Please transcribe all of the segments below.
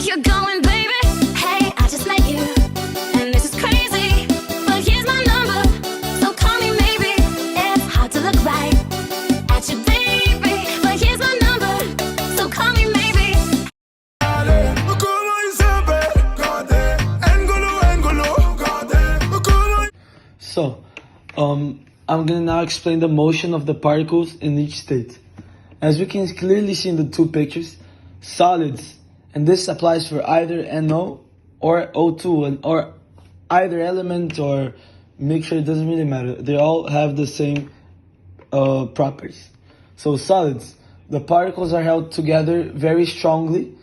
you're going, baby? Hey, I just met you, and this is crazy, but here's my number, so call me maybe. It's hard to look right at you, baby, but here's my number, so call me maybe. So, I'm gonna now explain the motion of the particles in each state. As we can clearly see in the two pictures, solids, and this applies for either NO or O2, or either element or mixture, it doesn't really matter. They all have the same properties. So solids, the particles are held together very strongly,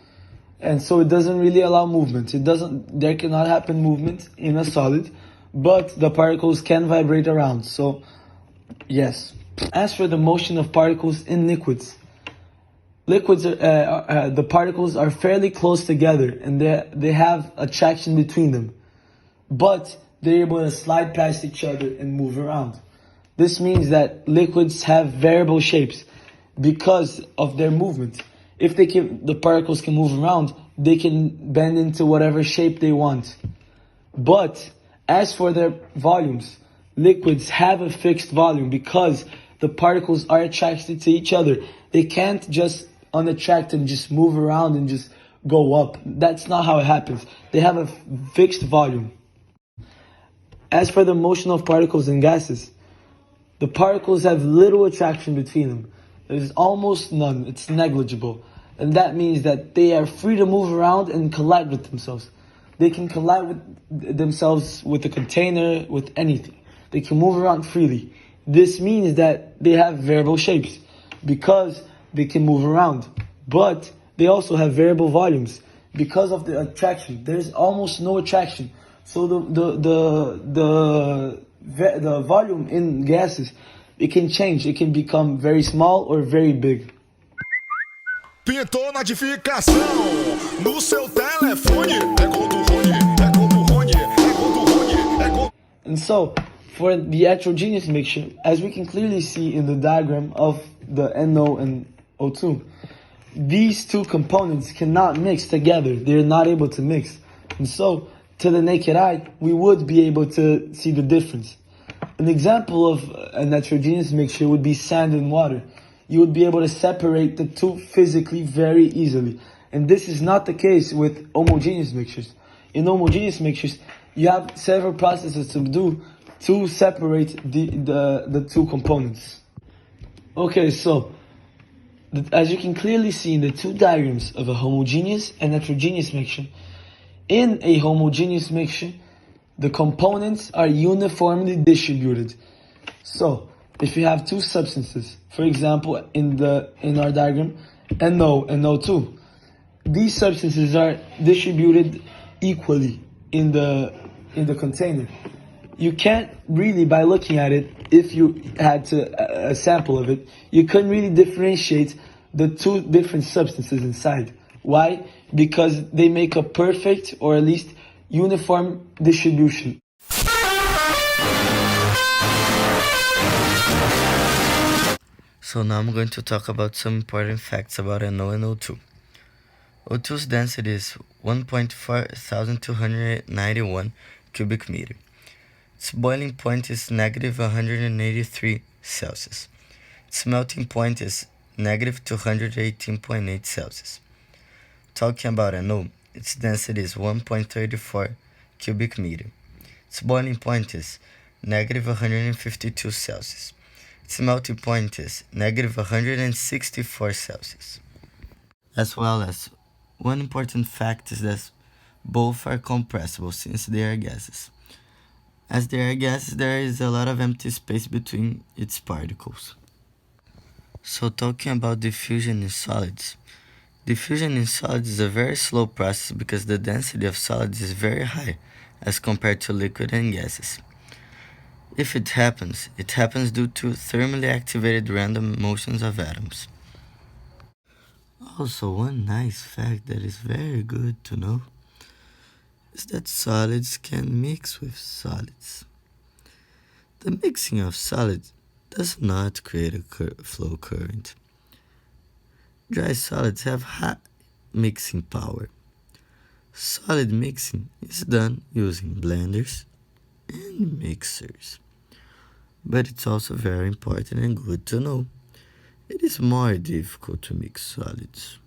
and so it doesn't really allow movement. There cannot happen movement in a solid, but the particles can vibrate around. So yes. As for the motion of particles in liquids, the particles are fairly close together, and they have attraction between them, but they're able to slide past each other and move around. This means that liquids have variable shapes because of their movement. If the particles can move around, they can bend into whatever shape they want. But as for their volumes, liquids have a fixed volume because the particles are attracted to each other. They can't just unattract and just move around and just go up. That's not how it happens. They have a fixed volume. As for the motion of particles in gases, the particles have little attraction between them. There's almost none. It's negligible. And that means that they are free to move around and collide with themselves. They can collide with themselves with a container, with anything. They can move around freely. This means that they have variable shapes because they can move around. But they also have variable volumes because of the attraction. There's almost no attraction. So the volume in gases, it can change. It can become very small or very big. Pintou notificação no seu telefone. É gol do Rony, é gol do Rony, é gol do Rony, é gol. And so, for the heterogeneous mixture, as we can clearly see in the diagram of the NO and O2, these two components cannot mix together. They're not able to mix. And so, to the naked eye, we would be able to see the difference. An example of an heterogeneous mixture would be sand and water. You would be able to separate the two physically very easily. And this is not the case with homogeneous mixtures. In homogeneous mixtures, you have several processes to do to separate the two components. Okay, so as you can clearly see in the two diagrams of a homogeneous and heterogeneous mixture, in a homogeneous mixture, the components are uniformly distributed. So, if you have two substances, for example, in our diagram, NO and O2, these substances are distributed equally in the container. You can't really, by looking at it, if you had a sample of it, you couldn't really differentiate the two different substances inside. Why? Because they make a perfect, or at least uniform distribution. So now I'm going to talk about some important facts about NO and O2. O2's density is 1.4291 cubic meter. Its boiling point is negative 183 Celsius. Its melting point is negative 218.8 Celsius. Talking about NO, its density is 1.34 cubic meter. Its boiling point is negative 152 Celsius. Its melting point is negative 164 Celsius. As well as, one important fact is that both are compressible since they are gases. As they are gases, there is a lot of empty space between its particles. So talking about diffusion in solids. Diffusion in solids is a very slow process because the density of solids is very high as compared to liquid and gases. If it happens due to thermally activated random motions of atoms. Also, one nice fact that is very good to know is that solids can mix with solids. The mixing of solids does not create a flow current. Dry solids have high mixing power, Solid mixing is done using blenders and mixers. But it's also very important and good to know. It is more difficult to mix solids.